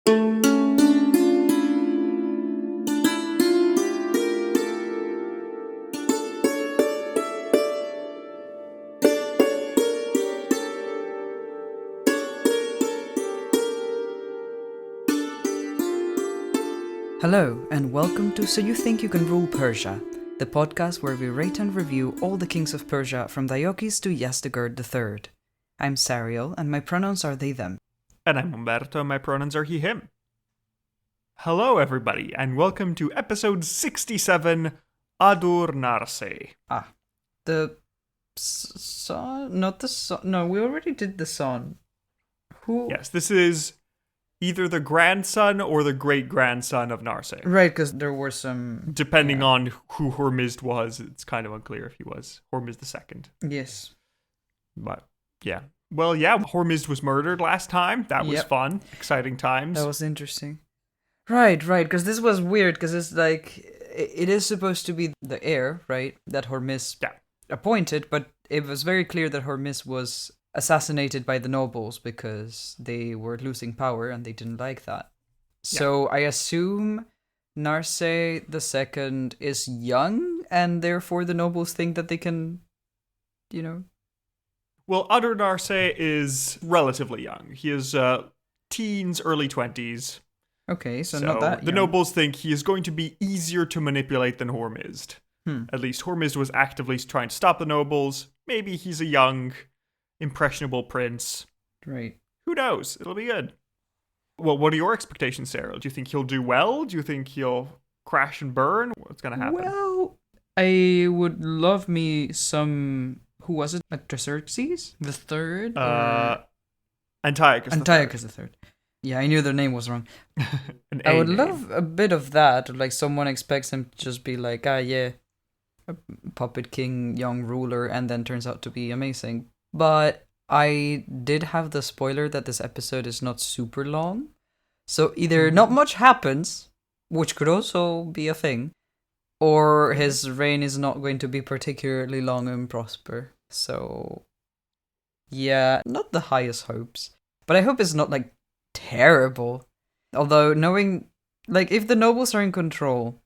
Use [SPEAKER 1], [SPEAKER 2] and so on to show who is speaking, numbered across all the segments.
[SPEAKER 1] Hello, and welcome to So You Think You Can Rule Persia, the podcast where we rate and review all the kings of Persia from Diocles to Yazdegerd III. I'm Sariel, and my pronouns are they, them.
[SPEAKER 2] And I'm Umberto, and my pronouns are he, him. Hello, everybody, and welcome to episode 67, Adur Narseh.
[SPEAKER 1] The son? Not the son. No, we already did the son. Who?
[SPEAKER 2] Yes, this is either the grandson or the great-grandson of Narseh.
[SPEAKER 1] Right, because there were some...
[SPEAKER 2] Depending on who Hormizd was, it's kind of unclear if he was Hormizd II.
[SPEAKER 1] Yes.
[SPEAKER 2] But, yeah. Well, yeah, Hormizd was murdered last time. That was fun. Exciting times.
[SPEAKER 1] That was interesting. Right, because this was weird, because it's like... It is supposed to be the heir, right, that Hormizd appointed, but it was very clear that Hormizd was assassinated by the nobles because they were losing power and they didn't like that. So I assume Narseh II is young, and therefore the nobles think that they can,
[SPEAKER 2] Well, Adur Narseh is relatively young. He is teens, early 20s.
[SPEAKER 1] Okay, so not that young.
[SPEAKER 2] The nobles think he is going to be easier to manipulate than Hormizd. At least Hormizd was actively trying to stop the nobles. Maybe he's a young, impressionable prince.
[SPEAKER 1] Right.
[SPEAKER 2] Who knows? It'll be good. Well, what are your expectations, Sarah? Do you think he'll do well? Do you think he'll crash and burn? What's going to happen?
[SPEAKER 1] Well, I would love me some... Who was it? Artaxerxes the Third?
[SPEAKER 2] Antiochus
[SPEAKER 1] III. Yeah, I knew their name was wrong. I would love a bit of that. Like, someone expects him to just be like, a puppet king, young ruler, and then turns out to be amazing. But I did have the spoiler that this episode is not super long. So either not much happens, which could also be a thing, or his reign is not going to be particularly long and prosper. So, yeah, not the highest hopes. But I hope it's not, like, terrible. Although, knowing, like, if the nobles are in control,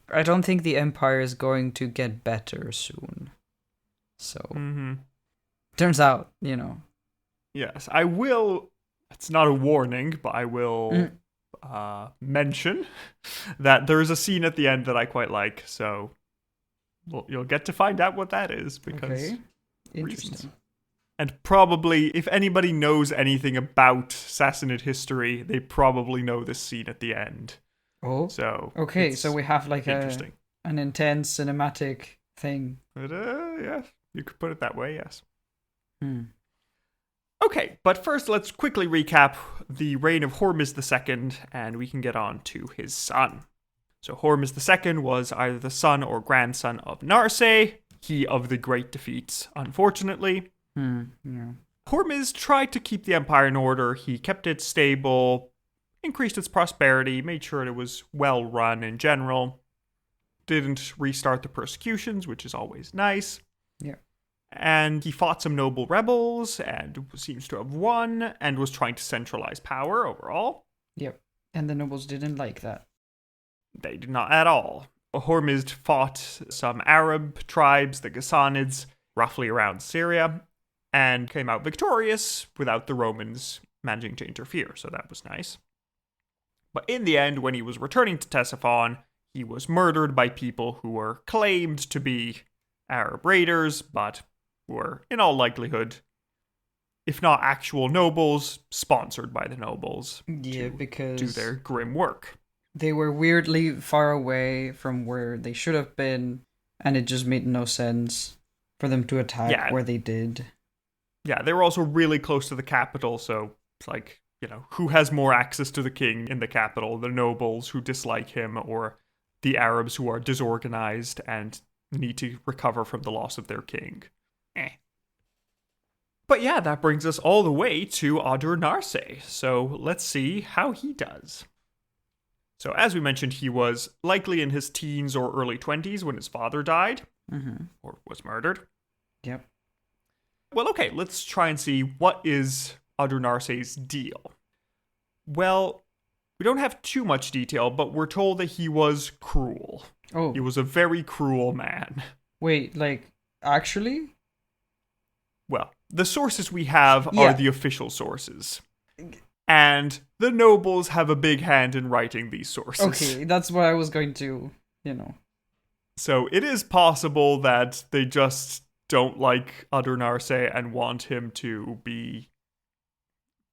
[SPEAKER 1] I don't think the empire is going to get better soon. So, turns out,
[SPEAKER 2] Yes, I will. It's not a warning, but I will mention that there is a scene at the end that I quite like. So you'll get to find out what that is because
[SPEAKER 1] interesting.
[SPEAKER 2] Reasons. And probably, if anybody knows anything about Sassanid history, they probably know this scene at the end.
[SPEAKER 1] Oh,
[SPEAKER 2] so
[SPEAKER 1] so we have like
[SPEAKER 2] an
[SPEAKER 1] intense cinematic thing.
[SPEAKER 2] But, yeah, you could put it that way. Yes.
[SPEAKER 1] Hmm.
[SPEAKER 2] Okay, but first let's quickly recap the reign of Hormizd II, and we can get on to his son. So Hormizd II was either the son or grandson of Narseh, he of the great defeats, unfortunately.
[SPEAKER 1] Yeah.
[SPEAKER 2] Hormizd tried to keep the empire in order. He kept it stable, increased its prosperity, made sure it was well run in general. Didn't restart the persecutions, which is always nice.
[SPEAKER 1] Yeah.
[SPEAKER 2] And he fought some noble rebels and seems to have won and was trying to centralize power overall.
[SPEAKER 1] Yep. And the nobles didn't like that.
[SPEAKER 2] They did not at all. Hormizd fought some Arab tribes, the Ghassanids, roughly around Syria, and came out victorious without the Romans managing to interfere, so that was nice. But in the end, when he was returning to Ctesiphon, he was murdered by people who were claimed to be Arab raiders, but were, in all likelihood, if not actual nobles, sponsored by the nobles
[SPEAKER 1] because
[SPEAKER 2] do their grim work.
[SPEAKER 1] They were weirdly far away from where they should have been, and it just made no sense for them to attack where they did.
[SPEAKER 2] Yeah, they were also really close to the capital, so it's like, who has more access to the king in the capital? The nobles who dislike him, or the Arabs who are disorganized and need to recover from the loss of their king? But yeah, that brings us all the way to Adur Narseh, so let's see how he does. So as we mentioned, he was likely in his teens or early 20s when his father died, or was murdered.
[SPEAKER 1] Yep.
[SPEAKER 2] Well, okay, let's try and see what is Adur Narseh's deal. Well, We don't have too much detail, but we're told that he was cruel.
[SPEAKER 1] Oh.
[SPEAKER 2] He was a very cruel man.
[SPEAKER 1] Wait, like, actually?
[SPEAKER 2] Well, the sources we have are the official sources. And the nobles have a big hand in writing these sources.
[SPEAKER 1] Okay, that's what I was going to,
[SPEAKER 2] So it is possible that they just don't like Adur Narseh and want him to be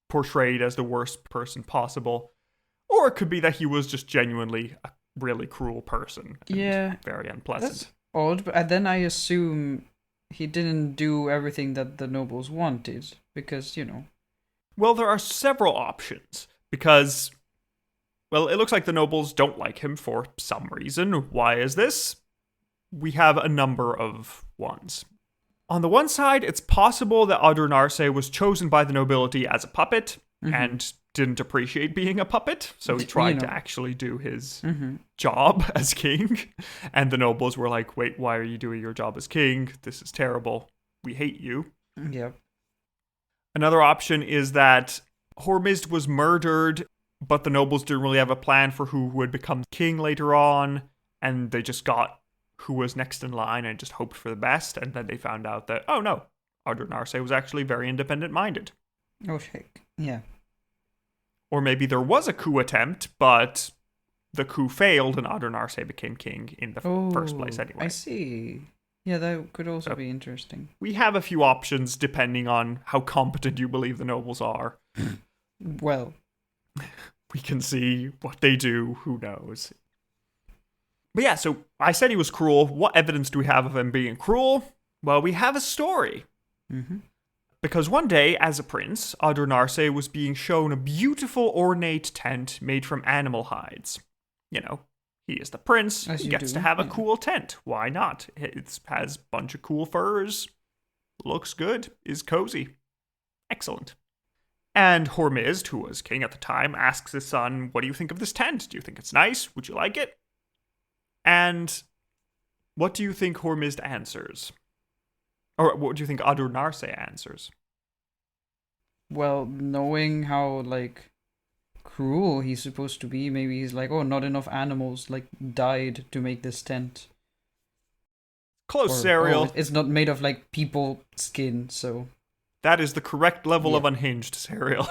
[SPEAKER 2] portrayed as the worst person possible. Or it could be that he was just genuinely a really cruel person. And very unpleasant.
[SPEAKER 1] That's odd, but then I assume he didn't do everything that the nobles wanted, because,
[SPEAKER 2] Well, there are several options, because, well, it looks like the nobles don't like him for some reason. Why is this? We have a number of ones. On the one side, it's possible that Adur Narseh was chosen by the nobility as a puppet, and didn't appreciate being a puppet, so he tried to actually do his job as king. And the nobles were like, wait, why are you doing your job as king? This is terrible. We hate you.
[SPEAKER 1] Yep.
[SPEAKER 2] Another option is that Hormizd was murdered, but the nobles didn't really have a plan for who would become king later on, and they just got who was next in line and just hoped for the best, and then they found out that, oh no, Adur Narseh was actually very independent-minded.
[SPEAKER 1] Oh, shit. Yeah.
[SPEAKER 2] Or maybe there was a coup attempt, but the coup failed and Adur Narseh became king in the first place anyway.
[SPEAKER 1] I see. Yeah, that could also be interesting.
[SPEAKER 2] We have a few options depending on how competent you believe the nobles are.
[SPEAKER 1] Well.
[SPEAKER 2] We can see what they do, who knows. But yeah, so I said he was cruel. What evidence do we have of him being cruel? Well, we have a story. Because one day, as a prince, Adur Narseh was being shown a beautiful ornate tent made from animal hides. He is the prince, he gets to have a cool tent. Why not? It has a bunch of cool furs, looks good, is cozy. Excellent. And Hormizd, who was king at the time, asks his son, what do you think of this tent? Do you think it's nice? Would you like it? And what do you think Hormizd answers? Or what do you think Adur Narseh answers?
[SPEAKER 1] Well, knowing how, cruel he's supposed to be, maybe he's like, oh, not enough animals, died to make this tent.
[SPEAKER 2] Close, Ariel.
[SPEAKER 1] Oh, it's not made of, people skin, so...
[SPEAKER 2] That is the correct level of unhinged, Ariel.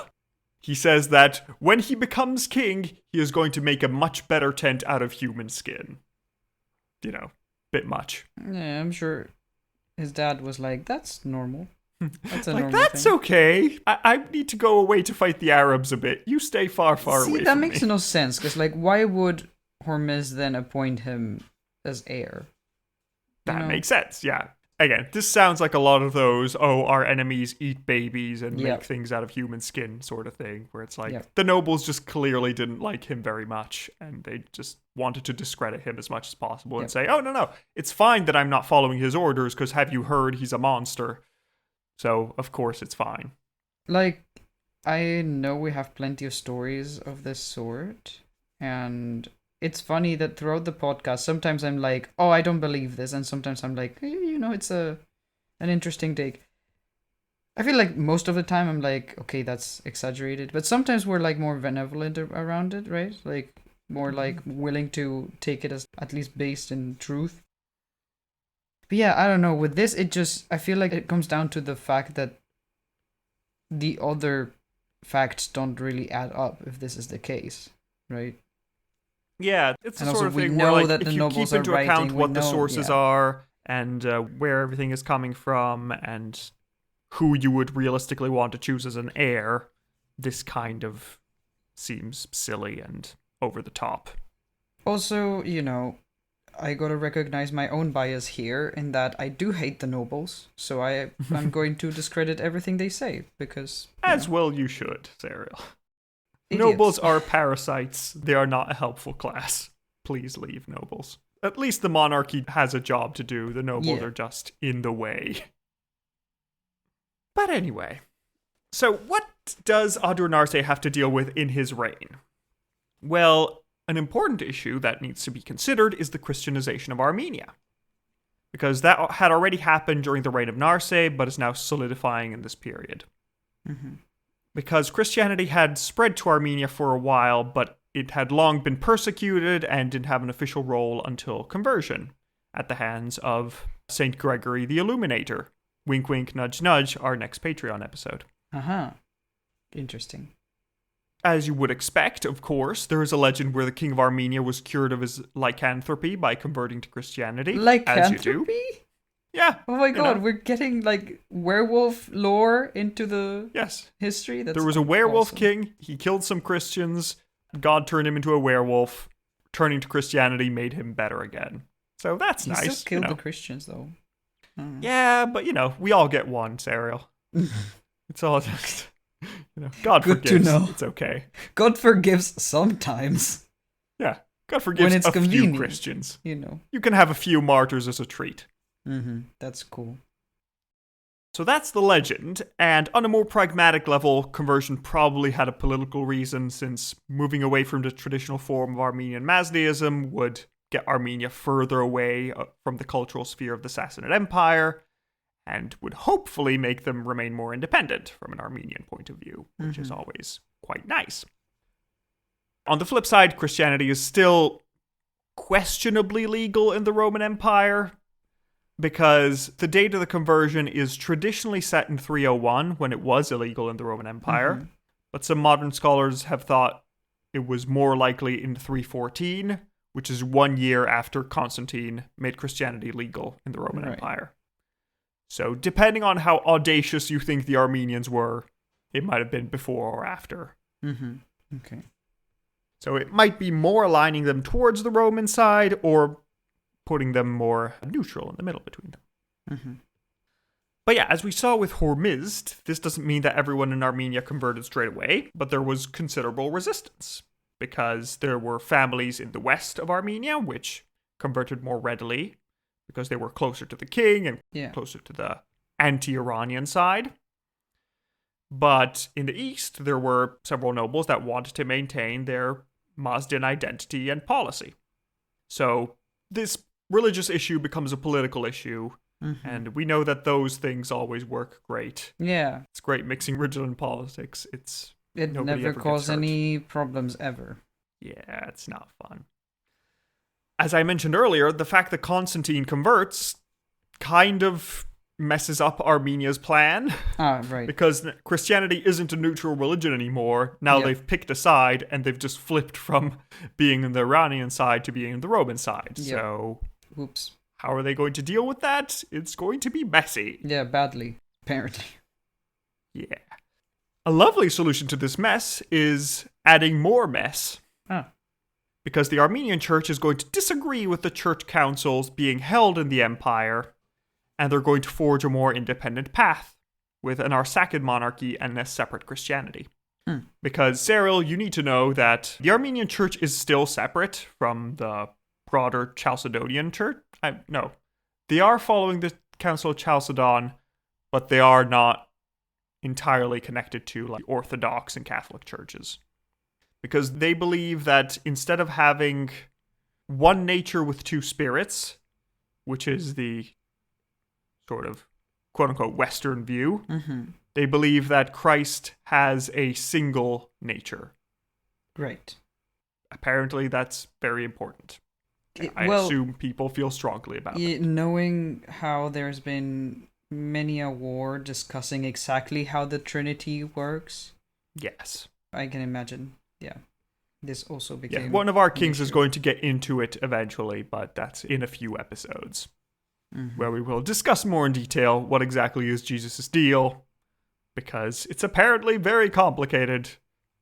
[SPEAKER 2] He says that when he becomes king, he is going to make a much better tent out of human skin. Bit much.
[SPEAKER 1] Yeah, I'm sure his dad was like, that's normal. That's a normal
[SPEAKER 2] that's
[SPEAKER 1] thing.
[SPEAKER 2] Okay. I need to go away to fight the Arabs a bit. You stay far away from me.
[SPEAKER 1] See, that makes no sense, because, why would Hormizd then appoint him as heir?
[SPEAKER 2] That makes sense, yeah. Again, this sounds like a lot of those, our enemies eat babies and make things out of human skin sort of thing, where it's like, the nobles just clearly didn't like him very much, and they just wanted to discredit him as much as possible and say, oh, no, it's fine that I'm not following his orders, because have you heard he's a monster? So, of course, it's fine.
[SPEAKER 1] I know we have plenty of stories of this sort, and it's funny that throughout the podcast, sometimes I'm like, oh, I don't believe this, and sometimes I'm like, it's an interesting take. I feel like most of the time I'm like, okay, that's exaggerated, but sometimes we're more benevolent around it, right? More willing to take it as at least based in truth. But yeah, I don't know, with this, I feel like it comes down to the fact that the other facts don't really add up if this is the case, right?
[SPEAKER 2] Yeah, it's the sort of thing where, if you keep into account what the sources are, and where everything is coming from, and who you would realistically want to choose as an heir, this kind of seems silly and over the top.
[SPEAKER 1] Also, I gotta recognize my own bias here in that I do hate the nobles, so I'm going to discredit everything they say, because...
[SPEAKER 2] well you should, Ariel.
[SPEAKER 1] Idiots.
[SPEAKER 2] Nobles are parasites. They are not a helpful class. Please leave, nobles. At least the monarchy has a job to do. The nobles are just in the way. But anyway, so what does Adur Narseh have to deal with in his reign? Well, an important issue that needs to be considered is the Christianization of Armenia. Because that had already happened during the reign of Narseh, but is now solidifying in this period. because Christianity had spread to Armenia for a while, but it had long been persecuted and didn't have an official role until conversion at the hands of Saint Gregory the Illuminator. Wink, wink, nudge, nudge, our next Patreon episode.
[SPEAKER 1] Uh-huh. Interesting.
[SPEAKER 2] As you would expect, of course, there is a legend where the king of Armenia was cured of his lycanthropy by converting to Christianity.
[SPEAKER 1] Lycanthropy?
[SPEAKER 2] As you do. Yeah.
[SPEAKER 1] Oh my god, we're getting like werewolf lore into the history?
[SPEAKER 2] There was a werewolf king, he killed some Christians, God turned him into a werewolf, turning to Christianity made him better again. So that's nice.
[SPEAKER 1] He still killed the Christians though.
[SPEAKER 2] Yeah, but we all get one, Serial. It's all just, God
[SPEAKER 1] Good
[SPEAKER 2] forgives.
[SPEAKER 1] To know.
[SPEAKER 2] It's okay.
[SPEAKER 1] God forgives sometimes.
[SPEAKER 2] Yeah, God forgives
[SPEAKER 1] when it's
[SPEAKER 2] few Christians. You can have a few martyrs as a treat.
[SPEAKER 1] Mm-hmm. That's cool.
[SPEAKER 2] So that's the legend, and on a more pragmatic level, conversion probably had a political reason, since moving away from the traditional form of Armenian Mazdaism would get Armenia further away from the cultural sphere of the Sassanid Empire, and would hopefully make them remain more independent from an Armenian point of view, which is always quite nice. On the flip side, Christianity is still questionably legal in the Roman Empire, because the date of the conversion is traditionally set in 301, when it was illegal in the Roman Empire, but some modern scholars have thought it was more likely in 314, which is 1 year after Constantine made Christianity legal in the Roman Empire. So depending on how audacious you think the Armenians were, it might have been before or after.
[SPEAKER 1] Okay.
[SPEAKER 2] So it might be more aligning them towards the Roman side, or putting them more neutral in the middle between them. But yeah, as we saw with Hormizd, this doesn't mean that everyone in Armenia converted straight away, but there was considerable resistance, because there were families in the west of Armenia which converted more readily, because they were closer to the king and closer to the anti-Iranian side. But in the east, there were several nobles that wanted to maintain their Mazdan identity and policy. So this religious issue becomes a political issue, and we know that those things always work great.
[SPEAKER 1] Yeah.
[SPEAKER 2] It's great mixing religion and politics.
[SPEAKER 1] It never caused any problems ever.
[SPEAKER 2] Yeah, it's not fun. As I mentioned earlier, the fact that Constantine converts kind of messes up Armenia's plan.
[SPEAKER 1] Right.
[SPEAKER 2] Because Christianity isn't a neutral religion anymore. Now they've picked a side, and they've just flipped from being in the Iranian side to being in the Roman side. So,
[SPEAKER 1] oops.
[SPEAKER 2] How are they going to deal with that? It's going to be messy.
[SPEAKER 1] Yeah, badly, apparently.
[SPEAKER 2] Yeah. A lovely solution to this mess is adding more mess. Because the Armenian church is going to disagree with the church councils being held in the empire, and they're going to forge a more independent path with an Arsacid monarchy and a separate Christianity. Because, Cyril, you need to know that the Armenian church is still separate from the broader Chalcedonian church. No, they are following the Council of Chalcedon, but they are not entirely connected to like Orthodox and Catholic churches. Because they believe that instead of having one nature with two spirits, which is the sort of quote-unquote Western view, they believe that Christ has a single nature.
[SPEAKER 1] Right.
[SPEAKER 2] Apparently that's very important. I assume people feel strongly about it.
[SPEAKER 1] Knowing how there's been many a war discussing exactly how the Trinity works.
[SPEAKER 2] Yes.
[SPEAKER 1] I can imagine. Yeah. This also became...
[SPEAKER 2] one of our kings is going to get into it eventually, but that's in a few episodes. Where we will discuss more in detail what exactly is Jesus' deal, because it's apparently very complicated.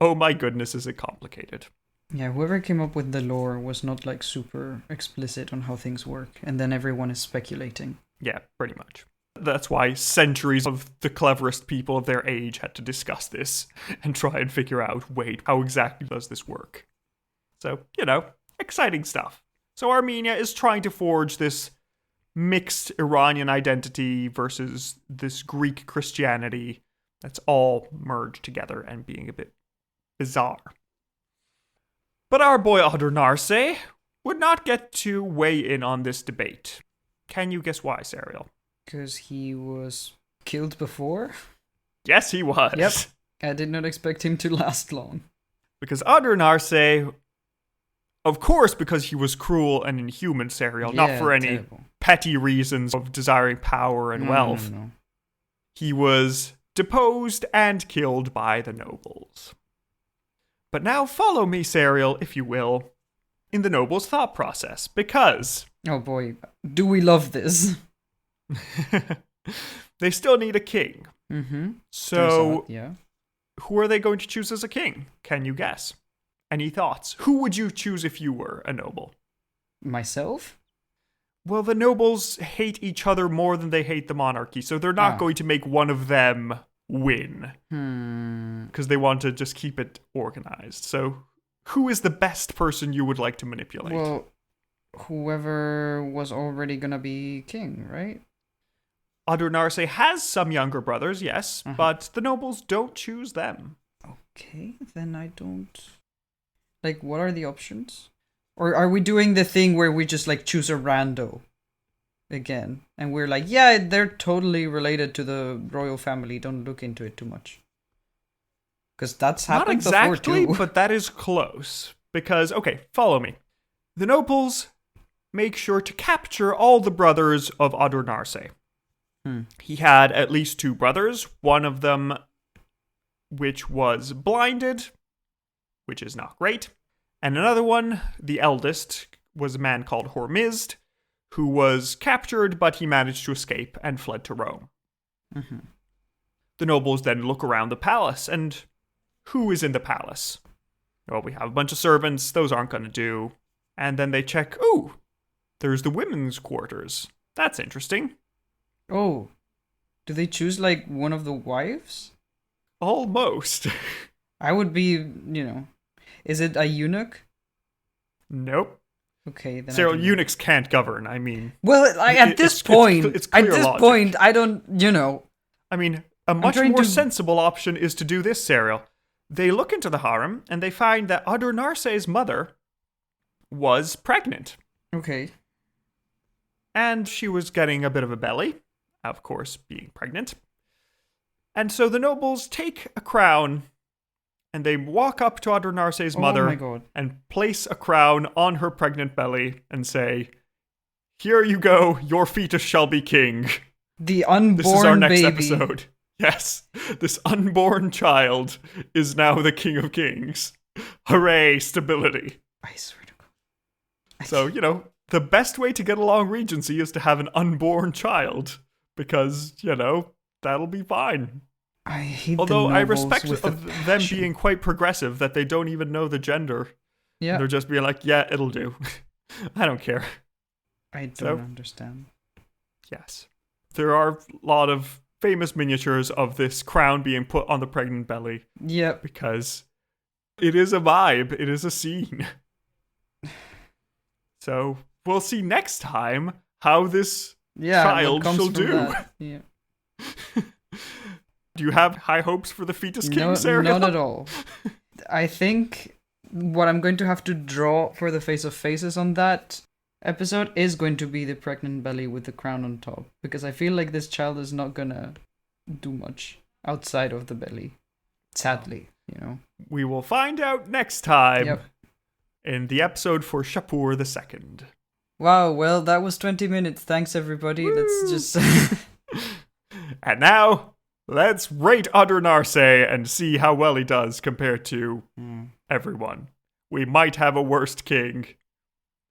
[SPEAKER 2] Oh my goodness, is it complicated.
[SPEAKER 1] Yeah, whoever came up with the lore was not like super explicit on how things work, and then everyone is speculating.
[SPEAKER 2] Yeah, pretty much. That's why centuries of the cleverest people of their age had to discuss this and try and figure out, wait, how exactly does this work? So, exciting stuff. So Armenia is trying to forge this mixed Iranian identity versus this Greek Christianity that's all merged together and being a bit bizarre. But our boy Adur Narseh would not get to weigh in on this debate. Can you guess why, Serial?
[SPEAKER 1] Because he was killed before?
[SPEAKER 2] Yes, he was.
[SPEAKER 1] Yep. I did not expect him to last long.
[SPEAKER 2] Because Adur Narseh, of course, because he was cruel and inhuman, Serial, not for any petty reasons of desiring power and wealth.
[SPEAKER 1] No.
[SPEAKER 2] He was deposed and killed by the nobles. But now follow me, Serial, if you will, in the nobles' thought process, because...
[SPEAKER 1] Oh boy, do we love this?
[SPEAKER 2] They still need a king.
[SPEAKER 1] Mm-hmm.
[SPEAKER 2] So,
[SPEAKER 1] yeah.
[SPEAKER 2] Who are they going to choose as a king? Can you guess? Any thoughts? Who would you choose if you were a noble?
[SPEAKER 1] Myself?
[SPEAKER 2] Well, the nobles hate each other more than they hate the monarchy, so they're not going to make one of them win. Because they want to just keep it organized. So, who is the best person you would like to manipulate?
[SPEAKER 1] Well, whoever was already gonna be king, right?
[SPEAKER 2] Adur Narseh has some younger brothers, yes, but the nobles don't choose them.
[SPEAKER 1] Okay, then I don't... Like, what are the options? Or are we doing the thing where we just, like, choose a rando again? And we're like, yeah, they're totally related to the royal family. Don't look into it too much. Because that's happened before, too.
[SPEAKER 2] Not exactly, but that is close. Because, okay, follow me. The nobles make sure to capture all the brothers of Adur Narseh. He had at least 2 brothers, one of them which was blinded, which is not great, and another one, the eldest, was a man called Hormizd, who was captured, but he managed to escape and fled to Rome. The nobles then look around the palace, and who is in the palace? Well, we have a bunch of servants, those aren't going to do. And then they check, ooh, there's the women's quarters. That's interesting.
[SPEAKER 1] Oh, do they choose, like, one of the wives?
[SPEAKER 2] Almost.
[SPEAKER 1] I would be, is it a eunuch?
[SPEAKER 2] Nope.
[SPEAKER 1] Okay, then.
[SPEAKER 2] Cyril, eunuchs can't govern, I mean.
[SPEAKER 1] Well, at this point, I don't,
[SPEAKER 2] I mean, a much more sensible option is to do this, Cyril. They look into the harem, and they find that Adur Narseh's mother was pregnant.
[SPEAKER 1] Okay.
[SPEAKER 2] And she was getting a bit of a belly, of course, being pregnant. And so the nobles take a crown, and they walk up to Adur Narseh's mother and place a crown on her pregnant belly and say, "Here you go, your fetus shall be king."
[SPEAKER 1] The unborn baby.
[SPEAKER 2] This is our next episode. Yes, this unborn child is now the king of kings. Hooray, stability.
[SPEAKER 1] I swear to God.
[SPEAKER 2] So, the best way to get along Regency is to have an unborn child. Because, that'll be fine.
[SPEAKER 1] I hate
[SPEAKER 2] Although I respect of them being quite progressive, that they don't even know the gender.
[SPEAKER 1] Yeah.
[SPEAKER 2] They're just being like, yeah, it'll do. I don't care.
[SPEAKER 1] I don't understand.
[SPEAKER 2] Yes. There are a lot of famous miniatures of this crown being put on the pregnant belly.
[SPEAKER 1] Yep.
[SPEAKER 2] Because it is a vibe. It is a scene. So we'll see next time how this child shall do.
[SPEAKER 1] Yeah.
[SPEAKER 2] Do you have high hopes for the fetus king, Sarah?
[SPEAKER 1] Not at all. I think what I'm going to have to draw for the face of faces on that episode is going to be the pregnant belly with the crown on top. Because I feel like this child is not gonna do much outside of the belly. Sadly,
[SPEAKER 2] We will find out next time in the episode for Shapur II.
[SPEAKER 1] Wow, well, that was 20 minutes. Thanks, everybody.
[SPEAKER 2] Woo!
[SPEAKER 1] Let's just...
[SPEAKER 2] And now, let's rate Adur Narseh and see how well he does compared to everyone. We might have a worst king.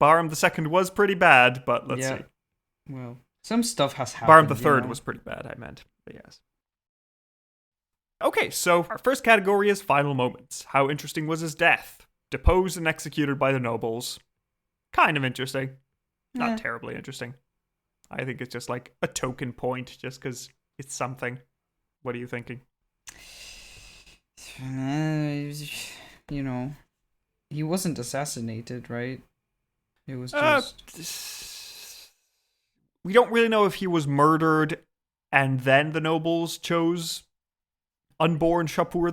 [SPEAKER 2] Bahram II was pretty bad, but let's see.
[SPEAKER 1] Well, some stuff has happened.
[SPEAKER 2] Bahram III was pretty bad, I meant. But yes. Okay, so our first category is final moments. How interesting was his death? Deposed and executed by the nobles. Kind of interesting. Not terribly interesting. I think it's just like a token point, just because it's something. What are you thinking?
[SPEAKER 1] He wasn't assassinated, right? It was just...
[SPEAKER 2] We don't really know if he was murdered and then the nobles chose unborn Shapur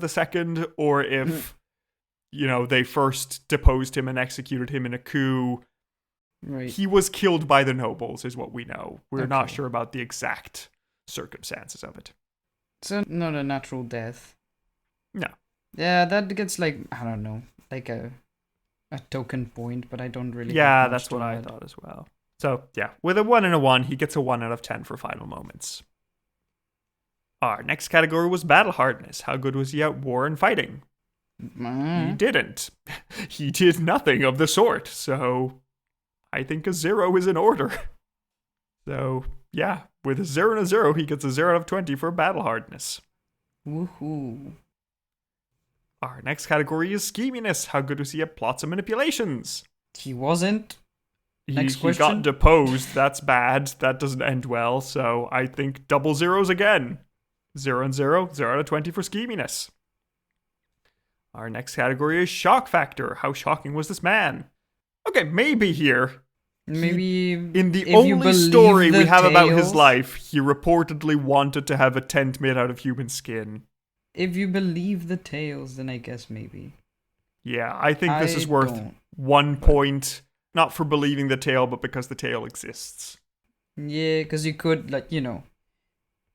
[SPEAKER 2] II, or if, they first deposed him and executed him in a coup.
[SPEAKER 1] Right.
[SPEAKER 2] He was killed by the nobles, is what we know. We're not sure about the exact circumstances of it.
[SPEAKER 1] So, not a natural death.
[SPEAKER 2] No.
[SPEAKER 1] Yeah, that gets like, I don't know, like a token point, but I don't really.
[SPEAKER 2] Yeah, that's what I thought as well. So, yeah, with a 1 and a 1, he gets a 1 out of 10 for final moments. Our next category was battle hardness. How good was he at war and fighting? He didn't. He did nothing of the sort, so I think a 0 is in order. So, yeah, with a 0 and a 0, he gets a 0 out of 20 for battle hardness.
[SPEAKER 1] Woohoo.
[SPEAKER 2] Our next category is scheminess. How good was he at plots and manipulations?
[SPEAKER 1] He wasn't. Next
[SPEAKER 2] He
[SPEAKER 1] question.
[SPEAKER 2] got deposed. That's bad. That doesn't end well. So I think double zeros again. 0 and 0. 0 out of 20 for scheminess. Our next category is shock factor. How shocking was this man? Okay, maybe here.
[SPEAKER 1] Maybe
[SPEAKER 2] In the only story we have about his life, he reportedly wanted to have a tent made out of human skin.
[SPEAKER 1] If you believe the tales, then I guess maybe.
[SPEAKER 2] Yeah, I think this is worth 1 point. Not for believing the tale, but because the tale exists.
[SPEAKER 1] Yeah, because you could, like,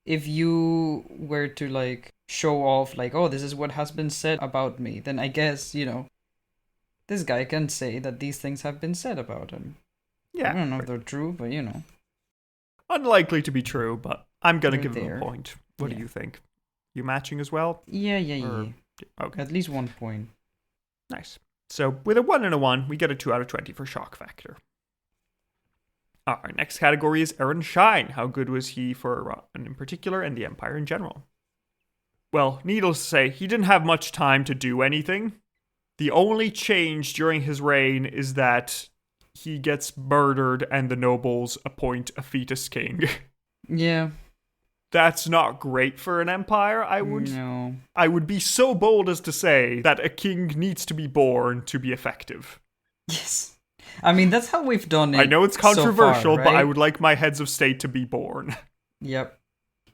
[SPEAKER 1] if you were to, like, show off, like, oh, this is what has been said about me, then I guess, this guy can say that these things have been said about him.
[SPEAKER 2] Yeah.
[SPEAKER 1] I don't know if they're true, but,
[SPEAKER 2] Unlikely to be true, but I'm going to give him a point. What do you think? You matching as well?
[SPEAKER 1] Yeah.
[SPEAKER 2] Okay.
[SPEAKER 1] At least 1 point.
[SPEAKER 2] Nice. So with a 1 and a 1, we get a 2 out of 20 for shock factor. Our next category is Aaron Shine. How good was he for Iran in particular and the Empire in general? Well, needless to say, he didn't have much time to do anything. The only change during his reign is that he gets murdered and the nobles appoint a fetus king.
[SPEAKER 1] Yeah.
[SPEAKER 2] That's not great for an empire, I would be so bold as to say that a king needs to be born to be effective.
[SPEAKER 1] Yes. I mean, that's how we've done it.
[SPEAKER 2] I know it's controversial,
[SPEAKER 1] so far, right?
[SPEAKER 2] but I would like my heads of state to be born.
[SPEAKER 1] Yep.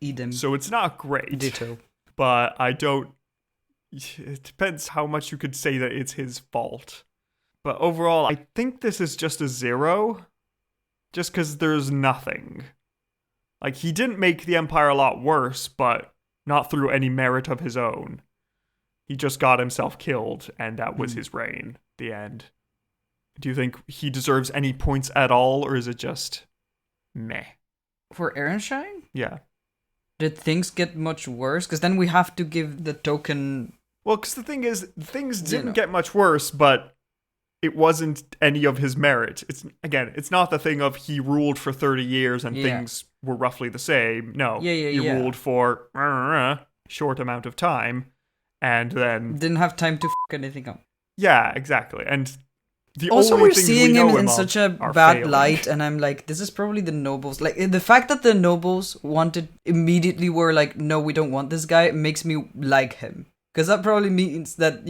[SPEAKER 1] Edom.
[SPEAKER 2] So it's not great.
[SPEAKER 1] Ditto.
[SPEAKER 2] But I don't... It depends how much you could say that it's his fault. But overall, I think this is just a 0. Just because there's nothing. Like, he didn't make the Empire a lot worse, but not through any merit of his own. He just got himself killed, and that was his reign. The end. Do you think he deserves any points at all, or is it just meh?
[SPEAKER 1] For Ehrenstein?
[SPEAKER 2] Yeah.
[SPEAKER 1] Did things get much worse? Because then we have to give the token...
[SPEAKER 2] Well, because the thing is, things didn't get much worse, but it wasn't any of his merit. It's not the thing of he ruled for 30 years and things were roughly the same. No, he ruled for a short amount of time and then...
[SPEAKER 1] Didn't have time to fuck anything up.
[SPEAKER 2] Yeah, exactly. And the
[SPEAKER 1] also,
[SPEAKER 2] only
[SPEAKER 1] we're
[SPEAKER 2] things
[SPEAKER 1] seeing
[SPEAKER 2] we know
[SPEAKER 1] him in such a bad light, and I'm like, this is probably the nobles. Like, the fact that the nobles immediately were like, no, we don't want this guy, makes me like him. Because that probably means that,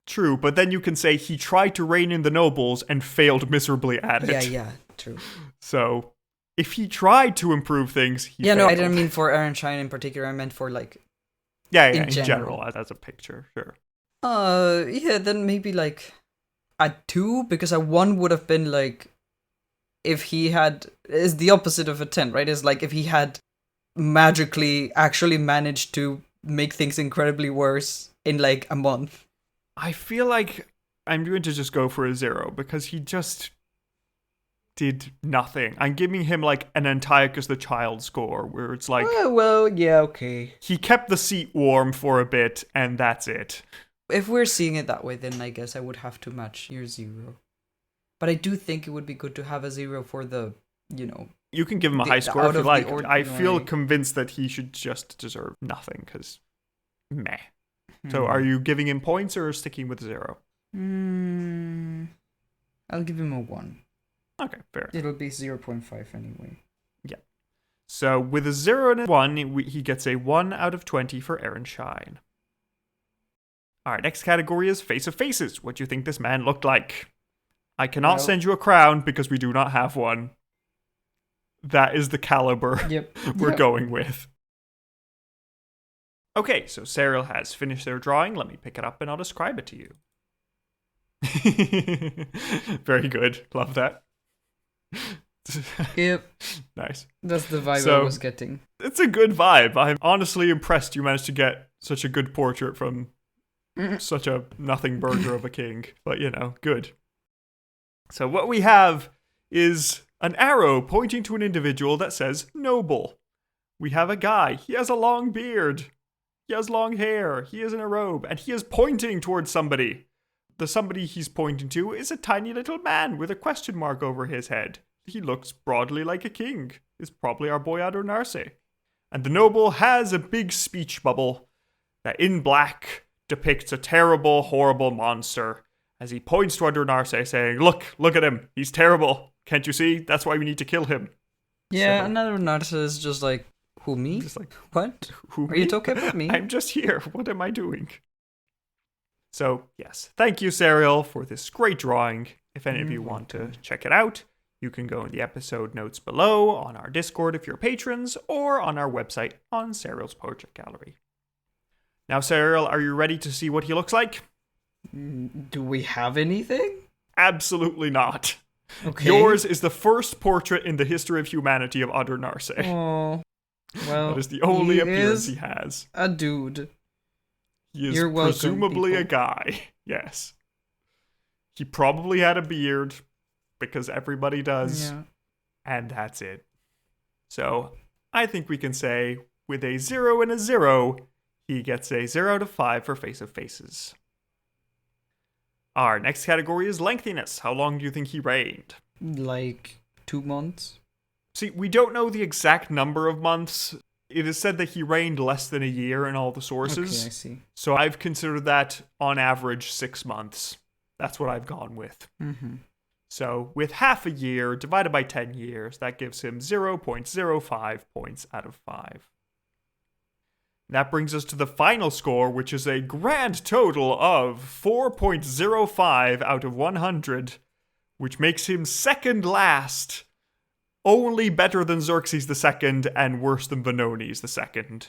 [SPEAKER 2] True, but then you can say he tried to rein in the nobles and failed miserably at it.
[SPEAKER 1] Yeah, true.
[SPEAKER 2] So, if he tried to improve things, he failed.
[SPEAKER 1] No, I didn't mean for Ehrenstein in particular. I meant for, like...
[SPEAKER 2] in general, as a picture, sure.
[SPEAKER 1] Then maybe, like, a 2, because a 1 would have been, like, if he had... Is the opposite of a 10, right? It's like if he had magically actually managed to make things incredibly worse in, like, a month.
[SPEAKER 2] I feel like I'm going to just go for a 0 because he just did nothing. I'm giving him like an Antiochus the Child score where it's like...
[SPEAKER 1] okay.
[SPEAKER 2] He kept the seat warm for a bit and that's it.
[SPEAKER 1] If we're seeing it that way, then I guess I would have to match your 0. But I do think it would be good to have a 0 for the,
[SPEAKER 2] You can give him a high score if you like. I feel convinced that he should just deserve nothing because meh. So are you giving him points or sticking with 0?
[SPEAKER 1] I'll give him a 1.
[SPEAKER 2] Okay, fair.
[SPEAKER 1] It'll be 0.5 anyway.
[SPEAKER 2] Yeah. So with a 0 and a 1, he gets a 1 out of 20 for Aaron Shine. Our next category is Face of Faces. What do you think this man looked like? I cannot send you a crown because we do not have one. That is the caliber we're going with. Okay, so Cyril has finished their drawing. Let me pick it up and I'll describe it to you. Very good. Love that.
[SPEAKER 1] Yep.
[SPEAKER 2] Nice.
[SPEAKER 1] That's the vibe I was getting.
[SPEAKER 2] It's a good vibe. I'm honestly impressed you managed to get such a good portrait from such a nothing burger of a king. But, good. So what we have is an arrow pointing to an individual that says noble. We have a guy. He has a long beard. He has long hair. He is in a robe. And he is pointing towards somebody. The somebody he's pointing to is a tiny little man with a question mark over his head. He looks broadly like a king. It's probably our boy Adur Narseh. And the noble has a big speech bubble that in black depicts a terrible, horrible monster as he points to Adur Narseh saying, look at him. He's terrible. Can't you see? That's why we need to kill him.
[SPEAKER 1] Yeah, so, and Adur Narseh is just like, who, me? Just like, what?
[SPEAKER 2] Who,
[SPEAKER 1] Are you talking about me?
[SPEAKER 2] I'm just here. What am I doing? So, yes. Thank you, Serial, for this great drawing. If any of you want to check it out, you can go in the episode notes below, on our Discord if you're patrons, or on our website on Serial's Portrait Gallery. Now, Serial, are you ready to see what he looks like?
[SPEAKER 1] Do we have anything?
[SPEAKER 2] Absolutely not.
[SPEAKER 1] Okay.
[SPEAKER 2] Yours is the first portrait in the history of humanity of Adur Narseh.
[SPEAKER 1] Oh, well,
[SPEAKER 2] that is the only appearance he has.
[SPEAKER 1] A dude.
[SPEAKER 2] He is presumably a guy. Yes. He probably had a beard, because everybody does.
[SPEAKER 1] Yeah.
[SPEAKER 2] And that's it. So, I think we can say, with a 0 and a 0, he gets a 0 to 5 for Face of Faces. Our next category is lengthiness. How long do you think he reigned?
[SPEAKER 1] Like 2 months?
[SPEAKER 2] See, we don't know the exact number of months. It is said that he reigned less than a year in all the sources.
[SPEAKER 1] Okay, I see.
[SPEAKER 2] So I've considered that, on average, 6 months. That's what I've gone with.
[SPEAKER 1] Mm-hmm.
[SPEAKER 2] So, with half a year divided by 10 years, that gives him 0.05 points out of 5. That brings us to the final score, which is a grand total of 4.05 out of 100, which makes him second last, only better than Xerxes II and worse than Vonones II.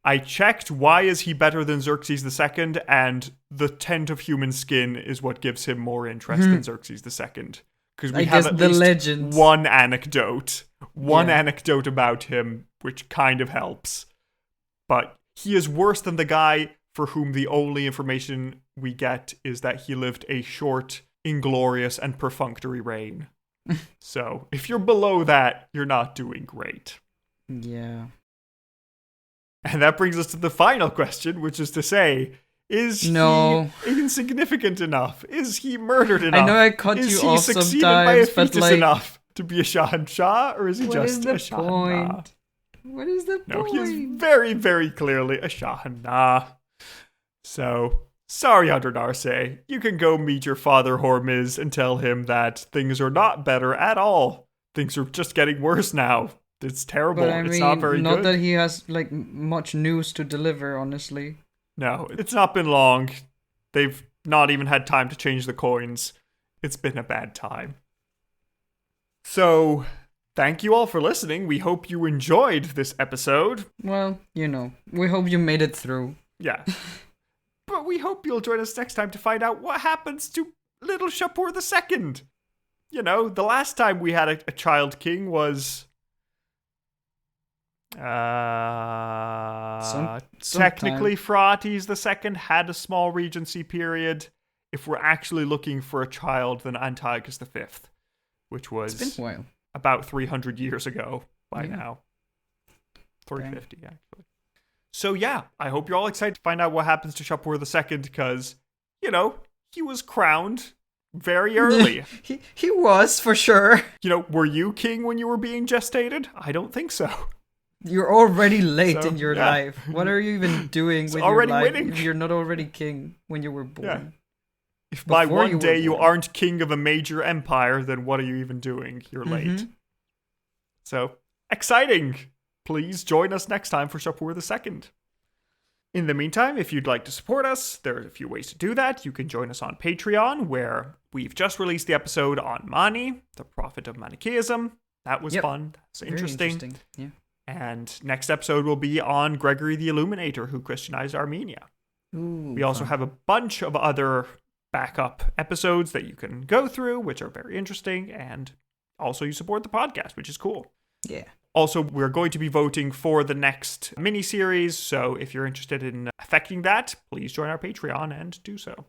[SPEAKER 2] I checked why is he better than Xerxes II, and the tent of human skin is what gives him more interest than Xerxes II. Because we have at least one anecdote. One anecdote about him, which kind of helps. But he is worse than the guy for whom the only information we get is that he lived a short, inglorious, and perfunctory reign. So, if you're below that, you're not doing great.
[SPEAKER 1] Yeah.
[SPEAKER 2] And that brings us to the final question, which is to say, is he insignificant enough? Is he murdered enough?
[SPEAKER 1] I know I cut you off sometimes, but
[SPEAKER 2] is he succeeded by a fetus enough to be a Shahanshah, or is he just a Shahanah?
[SPEAKER 1] What is the point?
[SPEAKER 2] No, he is very, very clearly a Shahanah. So, sorry, Adur Narseh. You can go meet your father Hormizd and tell him that things are not better at all. Things are just getting worse now. It's terrible.
[SPEAKER 1] But I mean,
[SPEAKER 2] it's not very good.
[SPEAKER 1] Not that he has like much news to deliver, honestly.
[SPEAKER 2] No, it's not been long. They've not even had time to change the coins. It's been a bad time. So, thank you all for listening. We hope you enjoyed this episode.
[SPEAKER 1] Well, we hope you made it through.
[SPEAKER 2] Yeah. But we hope you'll join us next time to find out what happens to little Shapur II. The last time we had a child king was... technically Phraates II had a small regency period. If we're actually looking for a child, then Antiochus V, which was
[SPEAKER 1] it's been a while.
[SPEAKER 2] About 300 years ago by now. 350 actually. So yeah, I hope you're all excited to find out what happens to Shapur II, because he was crowned very early.
[SPEAKER 1] he was, for sure.
[SPEAKER 2] Were you king when you were being gestated? I don't think so.
[SPEAKER 1] You're already late in your life. What are you even doing with your life
[SPEAKER 2] winning.
[SPEAKER 1] if you're not already king when you were born? Yeah.
[SPEAKER 2] If by one day you aren't king of a major empire, then what are you even doing? You're late. So, exciting! Please join us next time for Shapur II. In the meantime, if you'd like to support us, there are a few ways to do that. You can join us on Patreon, where we've just released the episode on Mani, the prophet of Manichaeism. That was fun. That's interesting.
[SPEAKER 1] Yeah.
[SPEAKER 2] And next episode will be on Gregory the Illuminator, who Christianized Armenia.
[SPEAKER 1] Ooh,
[SPEAKER 2] we also have a bunch of other backup episodes that you can go through, which are very interesting, and also you support the podcast, which is cool.
[SPEAKER 1] Yeah.
[SPEAKER 2] Also, we're going to be voting for the next mini-series, so if you're interested in affecting that, please join our Patreon and do so.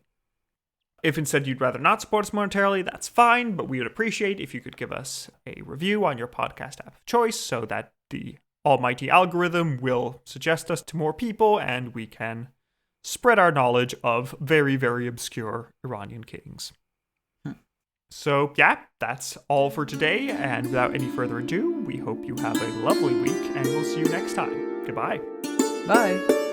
[SPEAKER 2] If instead you'd rather not support us monetarily, that's fine, but we would appreciate if you could give us a review on your podcast app of choice so that the almighty algorithm will suggest us to more people and we can spread our knowledge of very, very obscure Iranian kings. So, yeah, that's all for today, and without any further ado, we hope you have a lovely week, and we'll see you next time. Goodbye.
[SPEAKER 1] Bye.